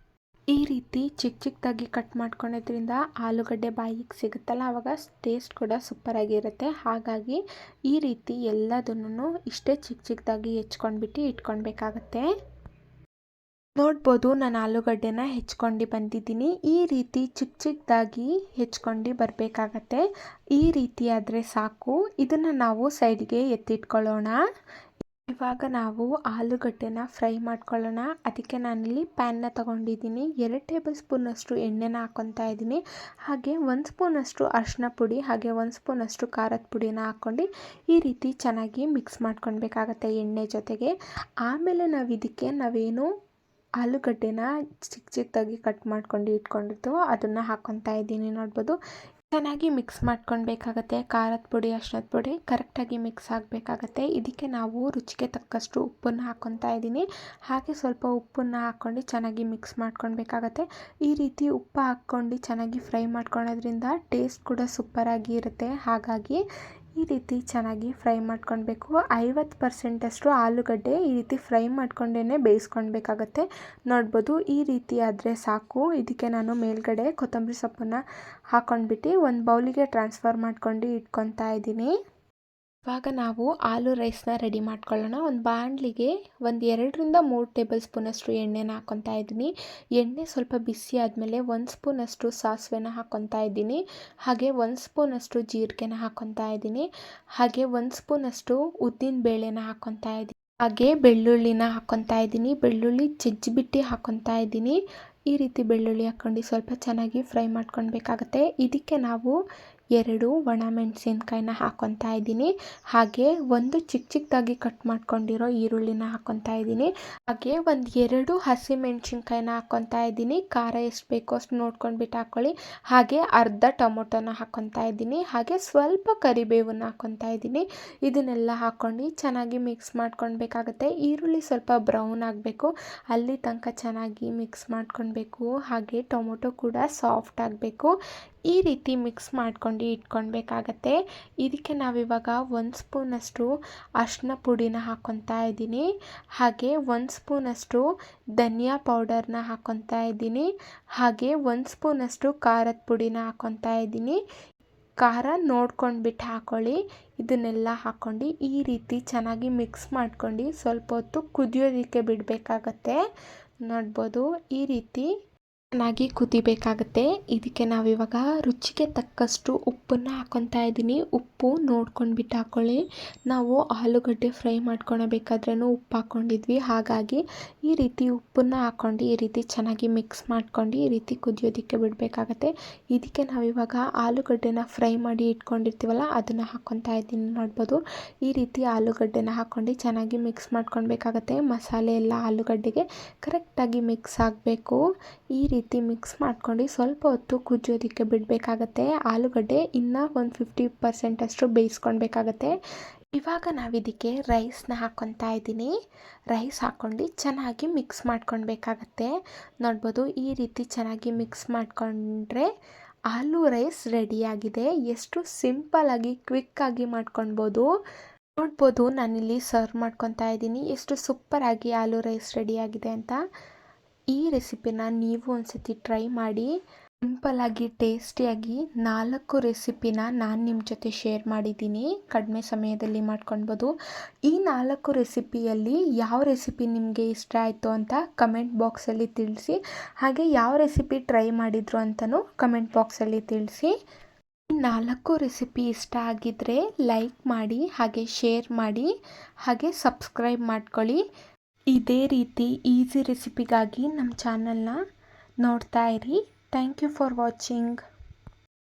ಈ ರೀತಿ ಚಿಕ್ಕದಾಗಿ ಕಟ್ ಮಾಡ್ಕೊಳೋದ್ರಿಂದ ಆಲೂಗಡ್ಡೆ ಬಾಯಿಗೆ ಸಿಗುತ್ತಲ್ಲ, ಆವಾಗ ಟೇಸ್ಟ್ ಕೂಡ ಸೂಪರಾಗಿರುತ್ತೆ. ಹಾಗಾಗಿ ಈ ರೀತಿ ಎಲ್ಲದನ್ನು ಇಷ್ಟೇ ಚಿಕ್ಕದಾಗಿ ಹೆಚ್ಕೊಂಡ್ಬಿಟ್ಟು ಇಟ್ಕೊಳ್ಬೇಕಾಗತ್ತೆ. ನೋಡ್ಬೋದು ನಾನು ಆಲೂಗಡ್ಡೆನ ಹೆಚ್ಕೊಂಡು ಬಂದಿದ್ದೀನಿ. ಈ ರೀತಿ ಚಿಕ್ಕದಾಗಿ ಹೆಚ್ಕೊಂಡು ಬರಬೇಕಾಗತ್ತೆ. ಈ ರೀತಿ ಆದರೆ ಸಾಕು. ಇದನ್ನು ನಾವು ಸೈಡ್ಗೆ ಎತ್ತಿಟ್ಕೊಳ್ಳೋಣ. ಇವಾಗ ನಾವು ಆಲೂಗಡ್ಡೆನ ಫ್ರೈ ಮಾಡ್ಕೊಳ್ಳೋಣ. ಅದಕ್ಕೆ ನಾನಿಲ್ಲಿ ಪ್ಯಾನ್ನ ತೊಗೊಂಡಿದ್ದೀನಿ. 2 ಟೇಬಲ್ ಸ್ಪೂನಷ್ಟು ಎಣ್ಣೆನ ಹಾಕ್ಕೊತಾ ಇದ್ದೀನಿ. ಹಾಗೆ 1 ಸ್ಪೂನಷ್ಟು ಅರಿಶಿನ ಪುಡಿ ಹಾಗೆ 1 ಸ್ಪೂನಷ್ಟು ಖಾರದ ಪುಡಿನ ಹಾಕ್ಕೊಂಡು ಈ ರೀತಿ ಚೆನ್ನಾಗಿ ಮಿಕ್ಸ್ ಮಾಡ್ಕೊಳ್ಬೇಕಾಗತ್ತೆ ಎಣ್ಣೆ ಜೊತೆಗೆ. ಆಮೇಲೆ ನಾವೇನು ಆಲೂಗಡ್ಡೆನ ಚಿಕ್ಕದಾಗಿ ಕಟ್ ಮಾಡ್ಕೊಂಡು ಇಟ್ಕೊಂಡಿದ್ದು ಅದನ್ನು ಹಾಕ್ಕೊತಾ ಇದ್ದೀನಿ. ನೋಡ್ಬೋದು ಚೆನ್ನಾಗಿ ಮಿಕ್ಸ್ ಮಾಡ್ಕೊಳ್ಬೇಕಾಗತ್ತೆ. ಖಾರದ ಪುಡಿ ಅರಿಶಿನದ ಪುಡಿ ಕರೆಕ್ಟಾಗಿ ಮಿಕ್ಸ್ ಆಗಬೇಕಾಗತ್ತೆ. ಇದಕ್ಕೆ ನಾವು ರುಚಿಗೆ ತಕ್ಕಷ್ಟು ಉಪ್ಪನ್ನು ಹಾಕ್ಕೊತಾ ಇದ್ದೀನಿ. ಹಾಗೆ ಸ್ವಲ್ಪ ಉಪ್ಪನ್ನು ಹಾಕ್ಕೊಂಡು ಚೆನ್ನಾಗಿ ಮಿಕ್ಸ್ ಮಾಡ್ಕೊಳ್ಬೇಕಾಗತ್ತೆ. ಈ ರೀತಿ ಉಪ್ಪು ಹಾಕ್ಕೊಂಡು ಚೆನ್ನಾಗಿ ಫ್ರೈ ಮಾಡ್ಕೊಳ್ಳೋದ್ರಿಂದ ಟೇಸ್ಟ್ ಕೂಡ ಸೂಪರಾಗಿ ಇರುತ್ತೆ. ಹಾಗಾಗಿ ಈ ರೀತಿ ಚೆನ್ನಾಗಿ ಫ್ರೈ ಮಾಡ್ಕೊಳ್ಬೇಕು. 50% ಆಲೂಗಡ್ಡೆ ಈ ರೀತಿ ಫ್ರೈ ಮಾಡ್ಕೊಂಡೇ ಬೇಯಿಸ್ಕೊಳ್ಬೇಕಾಗತ್ತೆ. ನೋಡ್ಬೋದು ಈ ರೀತಿ ಆದರೆ ಸಾಕು. ಇದಕ್ಕೆ ನಾನು ಮೇಲ್ಗಡೆ ಕೊತ್ತಂಬರಿ ಸೊಪ್ಪನ್ನು ಹಾಕ್ಕೊಂಡ್ಬಿಟ್ಟು ಒಂದು ಬೌಲಿಗೆ ಟ್ರಾನ್ಸ್ಫರ್ ಮಾಡ್ಕೊಂಡು ಇಟ್ಕೊತಾ ಇದ್ದೀನಿ. ಇವಾಗ ನಾವು ಆಲೂ ರೈಸ್ನ ರೆಡಿ ಮಾಡ್ಕೊಳ್ಳೋಣ. ಒಂದು ಬಾಣಲಿಗೆ 2-3 ಟೇಬಲ್ ಸ್ಪೂನಷ್ಟು ಎಣ್ಣೆನ ಹಾಕ್ಕೊತಾ ಇದ್ದೀನಿ. ಎಣ್ಣೆ ಸ್ವಲ್ಪ ಬಿಸಿ ಆದಮೇಲೆ 1 ಸ್ಪೂನಷ್ಟು ಸಾಸಿವೆನ ಹಾಕ್ಕೊತಾ ಇದ್ದೀನಿ. ಹಾಗೆ 1 ಸ್ಪೂನಷ್ಟು ಜೀರಿಗೆನ ಹಾಕ್ಕೊತಾ ಇದ್ದೀನಿ. ಹಾಗೆ 1 ಸ್ಪೂನಷ್ಟು ಉದ್ದಿನ ಬೇಳೆನ ಹಾಕ್ಕೊತಾ ಇದ್ದೀನಿ. ಹಾಗೆ ಬೆಳ್ಳುಳ್ಳಿನ ಹಾಕ್ಕೊತಾ ಇದ್ದೀನಿ. ಬೆಳ್ಳುಳ್ಳಿ ಜಜ್ಜಿಬಿಟ್ಟು ಹಾಕ್ಕೊತಾ ಇದ್ದೀನಿ. ಈ ರೀತಿ ಬೆಳ್ಳುಳ್ಳಿ ಹಾಕ್ಕೊಂಡು ಸ್ವಲ್ಪ ಚೆನ್ನಾಗಿ ಫ್ರೈ ಮಾಡ್ಕೊಳ್ಬೇಕಾಗತ್ತೆ. ಇದಕ್ಕೆ ನಾವು 2 ಒಣಮೆಣಸಿನ್ಕಾಯಿನ ಹಾಕ್ಕೊತಾ ಇದ್ದೀನಿ. ಹಾಗೆ 1 ಚಿಕ್ಕದಾಗಿ ಕಟ್ ಮಾಡ್ಕೊಂಡಿರೋ ಈರುಳ್ಳಿನ ಹಾಕ್ಕೊತಾ ಇದ್ದೀನಿ. ಹಾಗೆ 2 ಹಸಿಮೆಣಸಿನ್ಕಾಯಿನ ಹಾಕ್ಕೊತಾ ಇದ್ದೀನಿ. ಖಾರ ಎಷ್ಟು ಬೇಕೋ ಅಷ್ಟು ನೋಡ್ಕೊಂಡ್ಬಿಟ್ಟು ಹಾಕ್ಕೊಳ್ಳಿ. ಹಾಗೆ ಅರ್ಧ ಟೊಮೊಟೊನ ಹಾಕ್ಕೊತಾ ಇದ್ದೀನಿ. ಹಾಗೆ ಸ್ವಲ್ಪ ಕರಿಬೇವನ್ನ ಹಾಕ್ಕೊತಾ ಇದ್ದೀನಿ. ಇದನ್ನೆಲ್ಲ ಹಾಕ್ಕೊಂಡು ಚೆನ್ನಾಗಿ ಮಿಕ್ಸ್ ಮಾಡ್ಕೊಳ್ಬೇಕಾಗತ್ತೆ. ಈರುಳ್ಳಿ ಸ್ವಲ್ಪ ಬ್ರೌನ್ ಆಗಬೇಕು, ಅಲ್ಲಿ ತನಕ ಚೆನ್ನಾಗಿ ಮಿಕ್ಸ್ ಮಾಡ್ಕೊಳ್ಬೇಕು. ಹಾಗೆ ಟೊಮೊಟೊ ಕೂಡ ಸಾಫ್ಟ್ ಆಗಬೇಕು. ಈ ರೀತಿ ಮಿಕ್ಸ್ ಮಾಡ್ಕೊಂಡು ಇಟ್ಕೊಳ್ಬೇಕಾಗತ್ತೆ. ಇದಕ್ಕೆ ನಾವಿವಾಗ 1 ಸ್ಪೂನಷ್ಟು ಅರಿಶಿನ ಪುಡಿನ ಹಾಕ್ಕೊತಾ ಇದ್ದೀನಿ. ಹಾಗೆ 1 ಸ್ಪೂನಷ್ಟು ಧನಿಯಾ ಪೌಡರ್ನ ಹಾಕ್ಕೊತಾ ಇದ್ದೀನಿ. ಹಾಗೆ 1 ಸ್ಪೂನಷ್ಟು ಖಾರದ ಪುಡಿನ ಹಾಕ್ಕೊತಾ ಇದ್ದೀನಿ. ಖಾರ ನೋಡ್ಕೊಂಡ್ಬಿಟ್ಟು ಹಾಕ್ಕೊಳ್ಳಿ. ಇದನ್ನೆಲ್ಲ ಹಾಕ್ಕೊಂಡು ಈ ರೀತಿ ಚೆನ್ನಾಗಿ ಮಿಕ್ಸ್ ಮಾಡ್ಕೊಂಡು ಸ್ವಲ್ಪ ಹೊತ್ತು ಕುದಿಯೋದಕ್ಕೆ ಬಿಡಬೇಕಾಗತ್ತೆ. ನೋಡ್ಬೋದು ಈ ರೀತಿ ಚೆನ್ನಾಗಿ ಕುದಿಬೇಕಾಗುತ್ತೆ. ಇದಕ್ಕೆ ನಾವಿವಾಗ ರುಚಿಗೆ ತಕ್ಕಷ್ಟು ಉಪ್ಪನ್ನು ಹಾಕ್ಕೊತಾ ಇದ್ದೀನಿ. ಉಪ್ಪು ನೋಡ್ಕೊಂಡ್ಬಿಟ್ಟು ಹಾಕ್ಕೊಳ್ಳಿ. ನಾವು ಆಲೂಗಡ್ಡೆ ಫ್ರೈ ಮಾಡ್ಕೊಳ್ಬೇಕಾದ್ರೂ ಉಪ್ಪು ಹಾಕ್ಕೊಂಡಿದ್ವಿ. ಹಾಗಾಗಿ ಈ ರೀತಿ ಉಪ್ಪನ್ನು ಹಾಕ್ಕೊಂಡು ಈ ರೀತಿ ಚೆನ್ನಾಗಿ ಮಿಕ್ಸ್ ಮಾಡ್ಕೊಂಡು ಈ ರೀತಿ ಕುದಿಯೋದಕ್ಕೆ ಬಿಡಬೇಕಾಗತ್ತೆ. ಇದಕ್ಕೆ ನಾವಿವಾಗ ಆಲೂಗಡ್ಡೆನ ಫ್ರೈ ಮಾಡಿ ಇಟ್ಕೊಂಡಿರ್ತೀವಲ್ಲ ಅದನ್ನು ಹಾಕ್ಕೊತಾ ಇದ್ದೀನಿ. ನೋಡ್ಬೋದು ಈ ರೀತಿ ಆಲೂಗಡ್ಡೆನ ಹಾಕ್ಕೊಂಡು ಚೆನ್ನಾಗಿ ಮಿಕ್ಸ್ ಮಾಡ್ಕೊಳ್ಬೇಕಾಗತ್ತೆ. ಮಸಾಲೆ ಎಲ್ಲ ಆಲೂಗಡ್ಡೆಗೆ ಕರೆಕ್ಟಾಗಿ ಮಿಕ್ಸ್ ಆಗಬೇಕು. ಈ ರೀತಿ ಮಿಕ್ಸ್ ಮಾಡ್ಕೊಂಡು ಸ್ವಲ್ಪ ಹೊತ್ತು ಕುದಿಯೋದಕ್ಕೆ ಬಿಡಬೇಕಾಗತ್ತೆ. ಆಲೂಗಡ್ಡೆ ಇನ್ನೂ ಒಂದು 50% ಅಷ್ಟು ಬೇಯಿಸ್ಕೊಳ್ಬೇಕಾಗತ್ತೆ. ಇವಾಗ ನಾವಿದಕ್ಕೆ ರೈಸ್ನ ಹಾಕ್ಕೊತಾ ಇದ್ದೀನಿ. ರೈಸ್ ಹಾಕ್ಕೊಂಡು ಚೆನ್ನಾಗಿ ಮಿಕ್ಸ್ ಮಾಡ್ಕೊಳ್ಬೇಕಾಗತ್ತೆ. ನೋಡ್ಬೋದು ಈ ರೀತಿ ಚೆನ್ನಾಗಿ ಮಿಕ್ಸ್ ಮಾಡಿಕೊಂಡ್ರೆ ಆಲೂ ರೈಸ್ ರೆಡಿಯಾಗಿದೆ. ಎಷ್ಟು ಸಿಂಪಲ್ಲಾಗಿ ಕ್ವಿಕ್ಕಾಗಿ ಮಾಡ್ಕೊಳ್ಬೋದು. ನೋಡ್ಬೋದು ನಾನಿಲ್ಲಿ ಸರ್ವ್ ಮಾಡ್ಕೊತಾ ಇದ್ದೀನಿ. ಎಷ್ಟು ಸೂಪರಾಗಿ ಆಲೂ ರೈಸ್ ರೆಡಿಯಾಗಿದೆ ಅಂತ. ಈ ರೆಸಿಪಿನ ನೀವು ಒಂದ್ಸತಿ ಟ್ರೈ ಮಾಡಿ. ಸಿಂಪಲ್ಲಾಗಿ ಟೇಸ್ಟಿಯಾಗಿ 4 ರೆಸಿಪಿನ ನಾನು ನಿಮ್ಮ ಜೊತೆ ಶೇರ್ ಮಾಡಿದ್ದೀನಿ. ಕಡಿಮೆ ಸಮಯದಲ್ಲಿ ಮಾಡ್ಕೊಳ್ಬೋದು. ಈ 4 ರೆಸಿಪಿಯಲ್ಲಿ ಯಾವ ರೆಸಿಪಿ ನಿಮಗೆ ಇಷ್ಟ ಆಯಿತು ಅಂತ ಕಮೆಂಟ್ ಬಾಕ್ಸಲ್ಲಿ ತಿಳಿಸಿ. ಹಾಗೆ ಯಾವ ರೆಸಿಪಿ ಟ್ರೈ ಮಾಡಿದ್ರು ಅಂತಲೂ ಕಮೆಂಟ್ ಬಾಕ್ಸಲ್ಲಿ ತಿಳಿಸಿ. ಈ 4 ರೆಸಿಪಿ ಇಷ್ಟ ಆಗಿದ್ದರೆ ಲೈಕ್ ಮಾಡಿ, ಹಾಗೆ ಶೇರ್ ಮಾಡಿ, ಹಾಗೆ ಸಬ್ಸ್ಕ್ರೈಬ್ ಮಾಡ್ಕೊಳ್ಳಿ. ಇದೇ ರೀತಿ ಈಸಿ ರೆಸಿಪಿಗಾಗಿ ನಮ್ಮ ಚಾನಲ್ನ ನೋಡ್ತಾ ಇರಿ. Thank you for watching.